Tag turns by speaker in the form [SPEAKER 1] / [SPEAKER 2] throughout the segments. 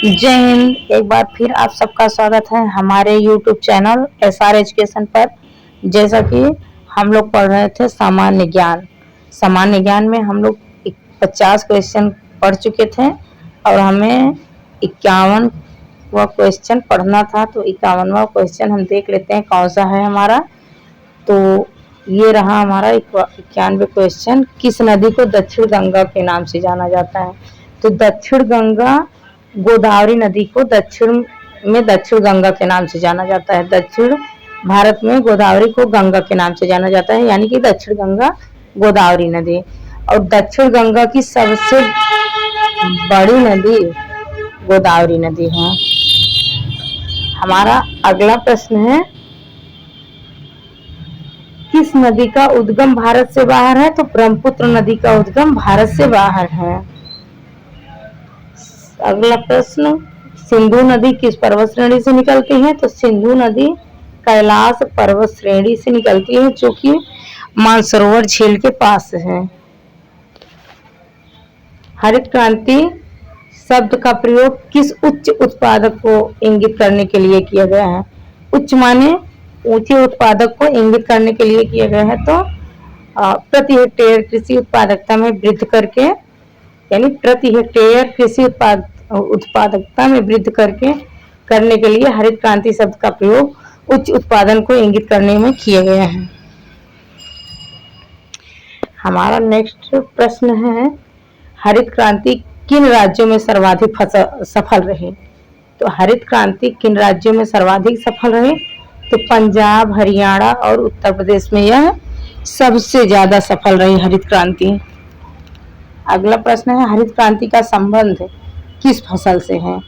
[SPEAKER 1] जय हिंद। एक बार फिर आप सबका स्वागत है हमारे YouTube चैनल SR एजुकेशन पर। जैसा कि हम लोग पढ़ रहे थे सामान्य ज्ञान में हम लोग 50 क्वेश्चन पढ़ चुके थे और हमें 51वां क्वेश्चन पढ़ना था। तो 51वां क्वेश्चन हम देख लेते हैं कौन सा है हमारा। तो ये रहा हमारा 91 क्वेश्चन। किस नदी को दक्षिण गंगा के नाम से जाना जाता है? तो दक्षिण गंगा गोदावरी नदी को दक्षिण गंगा के नाम से जाना जाता है। दक्षिण भारत में गोदावरी को गंगा के नाम से जाना जाता है, यानी कि दक्षिण गंगा गोदावरी नदी। और दक्षिण गंगा की सबसे बड़ी नदी गोदावरी नदी है। हमारा अगला प्रश्न है, किस नदी का उद्गम भारत से बाहर है? तो ब्रह्मपुत्र नदी का उद्गम भारत से बाहर है। अगला प्रश्न, सिंधु नदी किस पर्वत श्रेणी से निकलती है? तो सिंधु नदी कैलाश पर्वत श्रेणी से निकलती है, जो कि मानसरोवर झील के पास है। हरित क्रांति शब्द का प्रयोग किस उच्च उत्पादक को इंगित करने के लिए किया गया है? उच्च माने ऊंचे उत्पादक को इंगित करने के लिए किया गया है। तो प्रति हेक्टेयर कृषि उत्पादकता में वृद्धि करके, यानी प्रति हेक्टेयर कृषि उत्पादकता में वृद्धि करने के लिए हरित क्रांति शब्द का प्रयोग उच्च उत्पादन को इंगित करने में किया गया है। हमारा नेक्स्ट प्रश्न है, हरित क्रांति किन राज्यों में सर्वाधिक सफल रही? तो हरित क्रांति किन राज्यों में सर्वाधिक सफल रही? तो पंजाब, हरियाणा और उत्तर प्रदेश में यह सबसे ज्यादा सफल रही हरित क्रांति। अगला प्रश्न है, हरित क्रांति का संबंध किस फसल से है?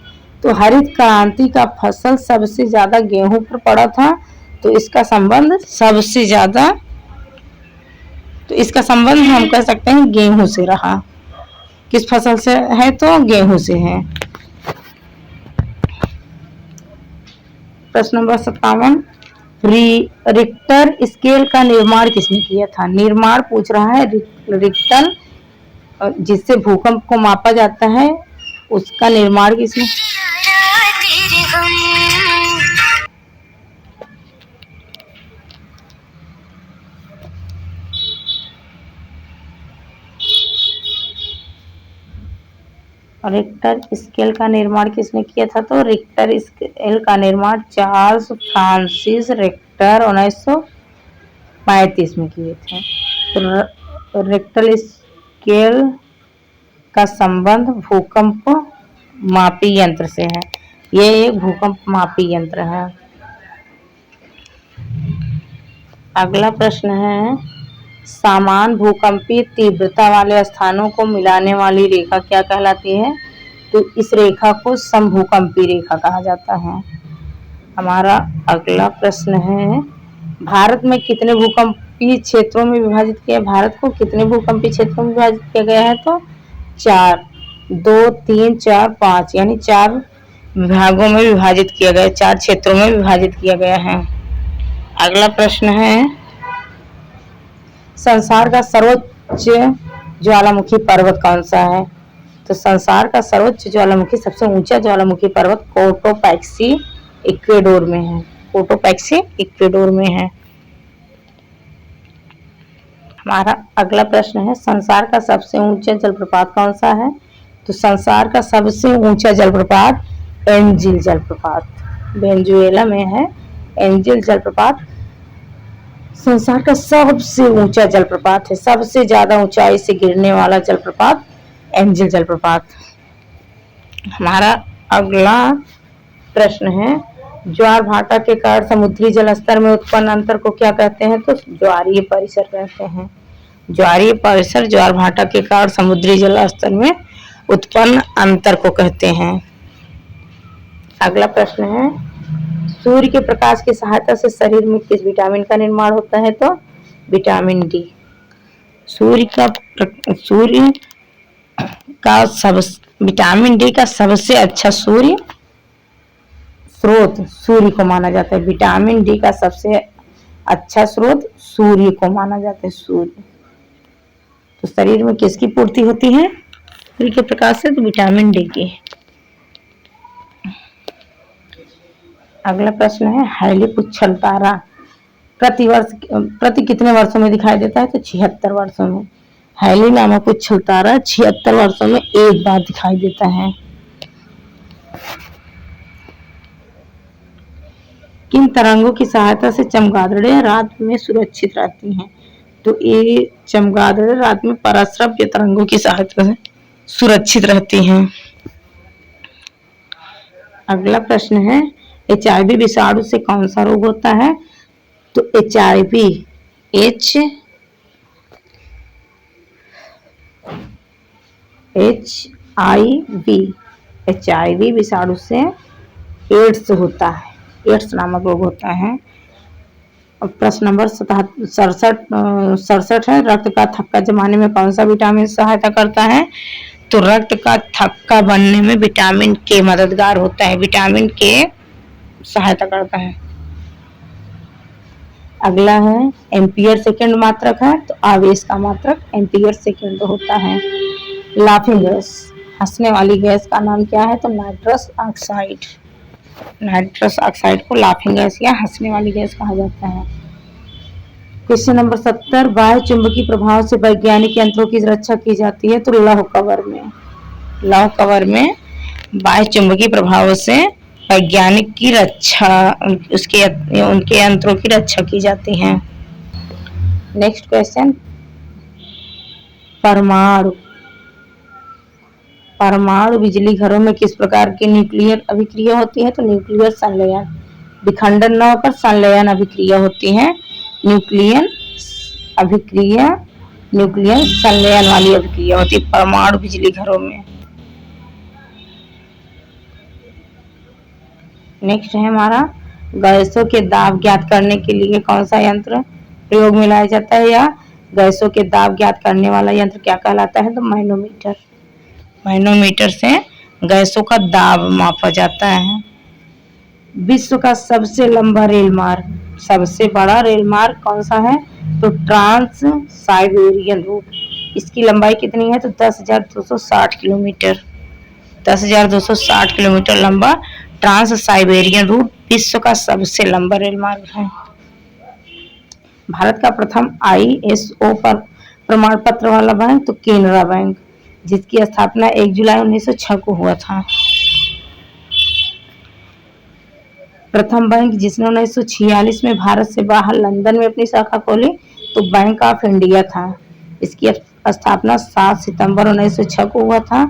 [SPEAKER 1] तो हरित क्रांति का फसल सबसे ज्यादा गेहूं पर पड़ा था, तो इसका संबंध हम कह सकते हैं गेहूं से रहा। किस फसल से है? तो गेहूं से है। प्रश्न नंबर 57, रिक्टर स्केल का निर्माण किसने किया था? निर्माण पूछ रहा है रिक्टर, जिससे भूकंप को मापा जाता है, उसका निर्माण किसने? रिक्टर स्केल का निर्माण किसने किया था? तो रिक्टर स्केल का निर्माण चार्ल्स फ्रांसिस रिक्टर 1935 में किए थे। तो रिक्टर स्केल का संबंध भूकंप मापी यंत्र से है। ये एक भूकंप मापी यंत्र है। अगला प्रश्न है, समान भूकंपीय तीव्रता वाले स्थानों को मिलाने वाली रेखा क्या कहलाती है? तो इस रेखा को समभूकंपीय रेखा कहा जाता है। हमारा अगला प्रश्न है, भारत में कितने भूकंपीय क्षेत्रों में विभाजित किया? भारत को कितने भूकंपीय क्षेत्रों में विभाजित किया गया है? तो 4, 2, 3, 4, 5, यानी 4 विभागों में विभाजित किया गया, 4 क्षेत्रों में विभाजित किया गया है। अगला प्रश्न है, संसार का सर्वोच्च ज्वालामुखी पर्वत कौन सा है? तो संसार का सर्वोच्च ज्वालामुखी, सबसे ऊंचा ज्वालामुखी पर्वत कोटोपैक्सी इक्वेडोर में है। कोटोपैक्सी इक्वेडोर में है। हमारा अगला प्रश्न है, संसार का सबसे ऊंचा जलप्रपात कौन सा है? तो संसार का सबसे ऊंचा जलप्रपात एंजिल जलप्रपात वेनेजुएला में है। एंजिल जलप्रपात संसार का सबसे ऊंचा जलप्रपात है। सबसे ज्यादा ऊंचाई से गिरने वाला जलप्रपात एंजिल जलप्रपात। हमारा अगला प्रश्न है, ज्वार भाटा के कारण समुद्री जल स्तर में उत्पन्न अंतर को क्या कहते हैं? तो ज्वारीय परिसर कहते हैं। ज्वारीय परिसर ज्वार भाटा के कारण समुद्री जल स्तर में उत्पन्न अंतर को कहते हैं। अगला प्रश्न है, सूर्य के प्रकाश की सहायता से शरीर में किस विटामिन का निर्माण होता है? तो विटामिन डी। विटामिन डी का सबसे अच्छा स्रोत सूर्य को माना जाता है। विटामिन डी का सबसे अच्छा स्रोत सूर्य को माना जाता है। सूर्य। तो शरीर में किसकी पूर्ति होती है सूर्य के प्रकाश से? तो विटामिन डी की। अगला प्रश्न है हैली पुच्छल तारा प्रति कितने वर्षों में दिखाई देता है? तो 76 वर्षों में। हैली नामक पुच्छल तारा 76 वर्षों में एक बार दिखाई देता है। किन तरंगों की सहायता से चमगादड़ें रात में सुरक्षित रहती हैं? तो ये चमगादड़ें रात में पराश्रव्य तरंगों की सहायता से सुरक्षित रहती हैं। अगला प्रश्न है HIV विषाणु से कौन सा रोग होता है? तो HIV विषाणु से एड्स होता है, एड्स नामक रोग होता है। और प्रश्न नंबर 67 है रक्त का थक्का जमाने में कौन सा विटामिन सहायता करता है? तो रक्त का थक्का बनने में विटामिन के मददगार होता है, विटामिन के सहायता करता है। अगला है एम्पियर सेकंड मात्रक है, तो आवेश का मात्रक एम्पियर सेकंड होता है। लाफिंग गैस, हंसने वाली गैस का नाम क्या है? तो नाइट्रस ऑक्साइड। नाइट्रस ऑक्साइड को लाफिंग गैस या हंसने वाली गैस कहा जाता है। क्वेश्चन नंबर 70 बाह्य चुंबकीय प्रभाव से वैज्ञानिक यंत्रों की रक्षा की जाती है? तो लौह कवर में। लौह कवर में बाह्य चुंबकीय प्रभाव से वैज्ञानिक की रक्षा उनके यंत्रों की रक्षा की जाती है। नेक्स्ट क्वेश्चन परमाणु। परमाणु बिजली घरों में किस प्रकार की न्यूक्लियर अभिक्रिया होती है? तो न्यूक्लियर संलयन। विखंडन न होकर संलयन अभिक्रिया होती है। न्यूक्लियर अभिक्रिया न्यूक्लियर संलयन वाली अभिक्रिया होती है परमाणु बिजली घरों में। नेक्स्ट है हमारा गैसों के दाब ज्ञात करने के लिए कौन सा यंत्र प्रयोग में लाया जाता है या गैसों के दाब ज्ञात करने वाला यंत्र क्या कहलाता है? तो मैनोमीटर। मैनोमीटर से गैसों का दाब मापा जाता है। विश्व का सबसे लंबा रेल मार्ग, सबसे बड़ा रेल मार्ग कौन सा है? तो ट्रांस साइबेरियन रूट। इसकी लंबाई कितनी है? तो 10,260 किलोमीटर। 10,260 किलोमीटर लंबा ट्रांस साइबेरियन रूट विश्व का सबसे लंबा रेल मार्ग है। भारत का प्रथम ISO पर प्रमाण पत्र वाला बैंक तो केनरा बैंक, जिसकी स्थापना 1 जुलाई 1906 को हुआ था। प्रथम बैंक जिसने 1946 में भारत से बाहर लंदन में अपनी शाखा खोली तो बैंक ऑफ इंडिया था। इसकी स्थापना 7 सितंबर 1906 को हुआ था।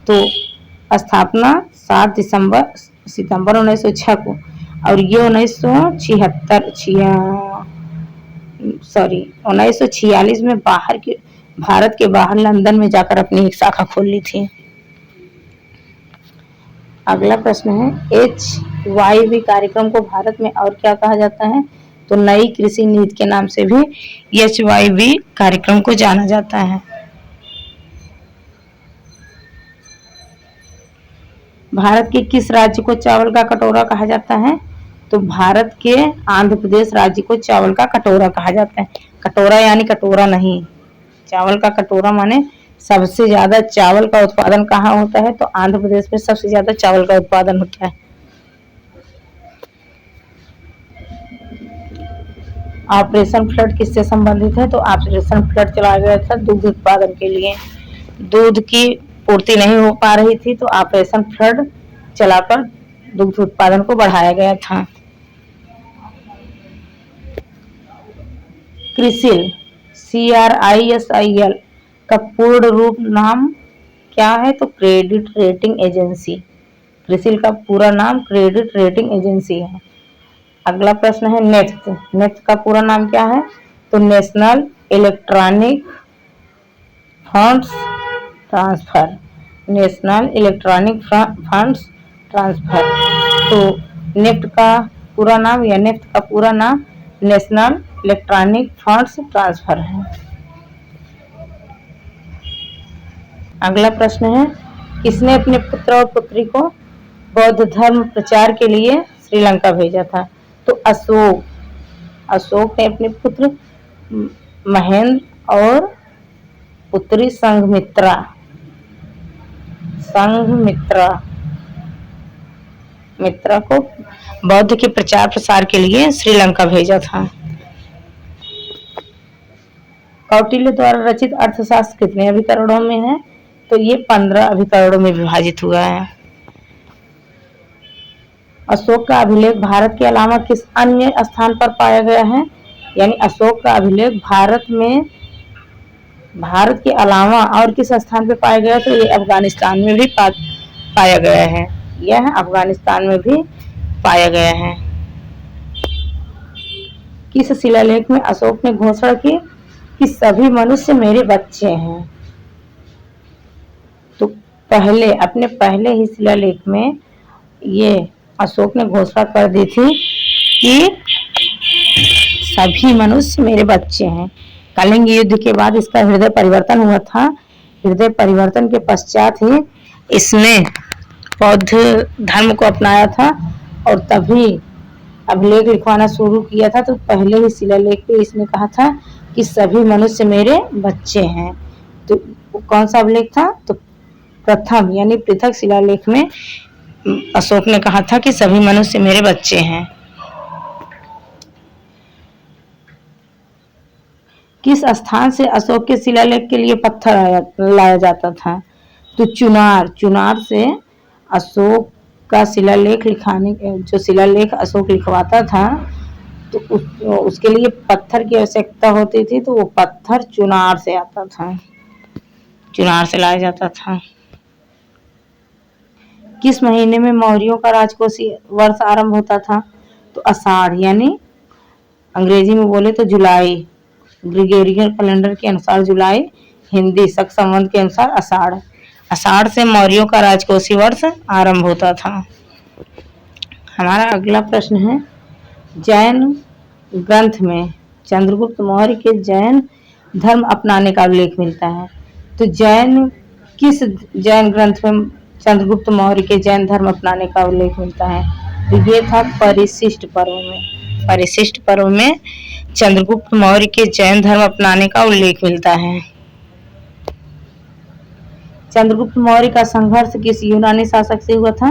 [SPEAKER 1] तो स्थापना 7 सितंबर 1906 को, और ये 1946 में भारत के बाहर लंदन में जाकर अपनी एक शाखा खोल ली थी। अगला प्रश्न है HYV कार्यक्रम को भारत में और क्या कहा जाता है? तो नई कृषि नीति के नाम से भी HYV कार्यक्रम को जाना जाता है। भारत के किस राज्य को चावल का कटोरा कहा जाता है? तो भारत के आंध्र प्रदेश राज्य को चावल का कटोरा कहा जाता है। कटोरा यानी कटोरा नहीं, चावल का कटोरा माने सबसे ज्यादा चावल का उत्पादन कहाँ होता है? तो आंध्र प्रदेश में सबसे ज्यादा चावल का उत्पादन होता है। ऑपरेशन फ्लड किससे संबंधित है? तो ऑपरेशन फ्लड चलाया गया था दूध उत्पादन के लिए। दूध की पूर्ति नहीं हो पा रही थी तो ऑपरेशन फ्लड चलाकर दुग्ध उत्पादन को बढ़ाया गया था। क्रिसिल CRISIL का पूर्ण रूप नाम क्या है? तो क्रेडिट रेटिंग एजेंसी। क्रिसिल का पूरा नाम क्रेडिट रेटिंग एजेंसी है। अगला प्रश्न है नेफ्ट का पूरा नाम क्या है? तो national electronic funds transfer. National electronic funds transfer. तो नेफ्ट का पूरा नाम या नेफ्ट का पूरा नाम नेशनल इलेक्ट्रॉनिक फंड्स ट्रांसफर है। अगला प्रश्न है किसने अपने पुत्र और पुत्री को बौद्ध धर्म प्रचार के लिए श्रीलंका भेजा था? तो अशोक ने अपने पुत्र महेंद्र और पुत्री संघमित्रा मित्र को बौद्ध के प्रचार प्रसार के लिए श्रीलंका भेजा था। कौटिल्य द्वारा रचित अर्थशास्त्र कितने अभिकरणों में है? तो ये 15 अभिकरणों में विभाजित हुआ है। अशोक का अभिलेख भारत के अलावा किस अन्य स्थान पर पाया गया है? यानी अशोक का अभिलेख भारत के अलावा और किस स्थान पर पाया गया? तो ये अफगानिस्तान में भी पाया गया है। यह अफगानिस्तान में भी पाया गया है। किस शिलालेख में अशोक ने घोषणा की कि सभी मनुष्य मेरे बच्चे हैं? तो अपने पहले ही शिलालेख में ये अशोक ने घोषणा कर दी थी कि सभी मनुष्य मेरे बच्चे हैं। कलिंग युद्ध के बाद इसका हृदय परिवर्तन हुआ था। हृदय परिवर्तन के पश्चात ही इसने बौद्ध धर्म को अपनाया था और तभी अभिलेख लिखवाना शुरू किया था। तो पहले ही शिलालेख पे इसने कहा था कि सभी मनुष्य मेरे बच्चे हैं। तो कौन सा अभिलेख था? तो प्रथम यानी पृथक शिलालेख में अशोक ने कहा था कि सभी मनुष्य मेरे बच्चे हैं। किस स्थान से अशोक के शिलालेख के लिए पत्थर लाया जाता था? तो चुनार से अशोक का शिलालेख जो शिलालेख अशोक लिखवाता था तो उसके लिए पत्थर की आवश्यकता होती थी। तो वो पत्थर चुनार से आता था, चुनार से लाया जाता था। किस महीने में मौर्यों का राजकोषीय वर्ष आरंभ होता था? तो आषाढ़, यानी अंग्रेजी में बोले तो जुलाई। ग्रेगोरियन कैलेंडर के अनुसार जुलाई, हिंदी शक संवत के अनुसार आषाढ़। आषाढ़ से मौर्यों का राजकोषीय वर्ष आरंभ होता था। हमारा अगला प्रश्न है, जैन ग्रंथ में चंद्रगुप्त मौर्य के जैन धर्म अपनाने का उल्लेख मिलता है। तो किस जैन ग्रंथ में चंद्रगुप्त मौर्य के जैन धर्म अपनाने का उल्लेख मिलता है? तो ये था परिशिष्ट पर्व में। परिशिष्ट पर्व में चंद्रगुप्त मौर्य के जैन धर्म अपनाने का उल्लेख मिलता है। चंद्रगुप्त मौर्य का संघर्ष किस यूनानी शासक से हुआ था?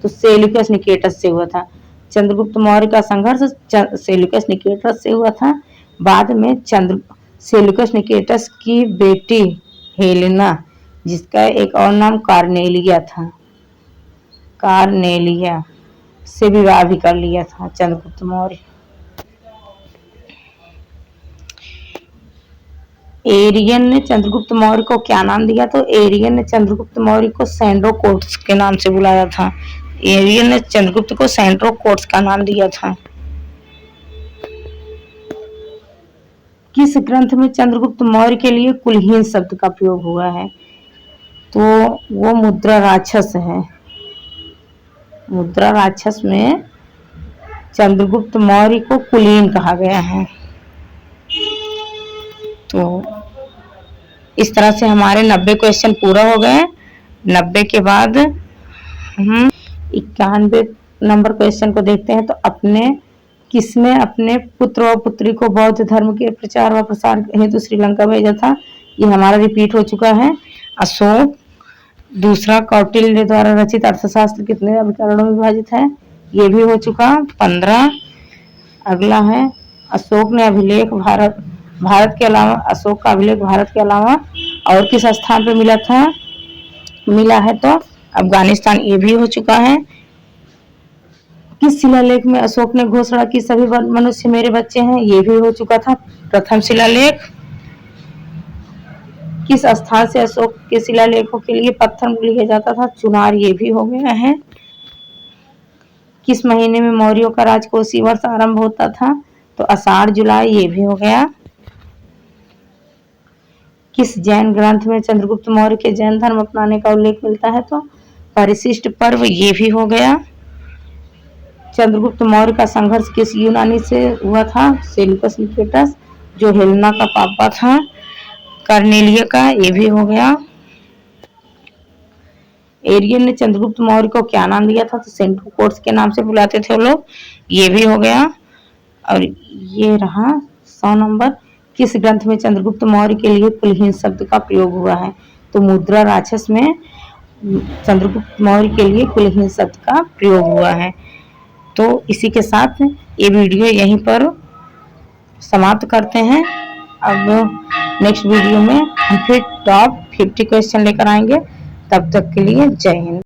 [SPEAKER 1] तो सेल्यूकस निकेटस से हुआ था। चंद्रगुप्त मौर्य का संघर्ष सेल्यूकस निकेटस से हुआ था। बाद में सेल्यूकस निकेटस की बेटी हेलेना, जिसका एक और नाम कार्नेलिया था, कार्नेलिया से विवाह भी कर लिया था चंद्रगुप्त मौर्य। एरियन ने चंद्रगुप्त मौर्य को क्या नाम दिया? तो एरियन ने चंद्रगुप्त मौर्य को सेंड्रोकोट्स के नाम से बुलाया था। एरियन ने चंद्रगुप्त को सेंड्रोकोट्स का नाम दिया था। किस ग्रंथ में चंद्रगुप्त मौर्य के लिए कुलहीन शब्द का प्रयोग हुआ है? तो वो मुद्रा राक्षस है। मुद्रा राक्षस में चंद्रगुप्त मौर्य को कुलीन कहा गया है। तो इस तरह से हमारे 90 क्वेश्चन पूरा हो गए। 90 के बाद हम 91 नंबर क्वेश्चन को देखते हैं। तो किसने अपने पुत्र और पुत्री को बौद्ध धर्म के प्रचार व प्रसार हेतु श्रीलंका भेजा था? ये हमारा रिपीट हो चुका है। अशोक। दूसरा, कौटिल्य द्वारा रचित अर्थशास्त्र कितने अभिकरणों में विभाजित है? ये भी हो चुका, 15। अगला है, अशोक ने अभिलेख भारत के अलावा अशोक का अभिलेख भारत के अलावा और किस स्थान पर मिला है? तो अफगानिस्तान। ये भी हो चुका है। किस शिलालेख में अशोक ने घोषणा की सभी मनुष्य मेरे बच्चे हैं? ये भी हो चुका था, प्रथम शिलालेख। किस स्थान से अशोक के शिलालेखों के लिए पत्थर लिया जाता था? चुनार। ये भी हो गया है। किस महीने में मौर्यों का राजकोषीय वर्ष आरंभ होता था? तो आषाढ़ जुलाई। ये भी हो गया। किस जैन ग्रंथ में चंद्रगुप्त मौर्य के जैन धर्म अपनाने का उल्लेख मिलता है? तो परिशिष्ट पर्व। ये भी हो गया। चंद्रगुप्त मौर्य का संघर्ष किस यूनानी से हुआ था? सेल्यूकस निकेटस, जो हेलेना का पापा था, कार्नेलिया का। ये भी हो गया। एरियन ने चंद्रगुप्त मौर्य को क्या नाम दिया था? तो सेंड्रोकोट्स के नाम से बुलाते थे वो लोग। ये भी हो गया। और ये रहा 100 नंबर। किस ग्रंथ में चंद्रगुप्त मौर्य के लिए कुलहीन शब्द का प्रयोग हुआ है? तो मुद्रा राक्षस में चंद्रगुप्त मौर्य के लिए कुलहीन शब्द का प्रयोग हुआ है। तो इसी के साथ ये वीडियो यहीं पर समाप्त करते हैं। अब नेक्स्ट वीडियो में हम फिर टॉप 50 क्वेश्चन लेकर आएंगे। तब तक के लिए जय हिंद।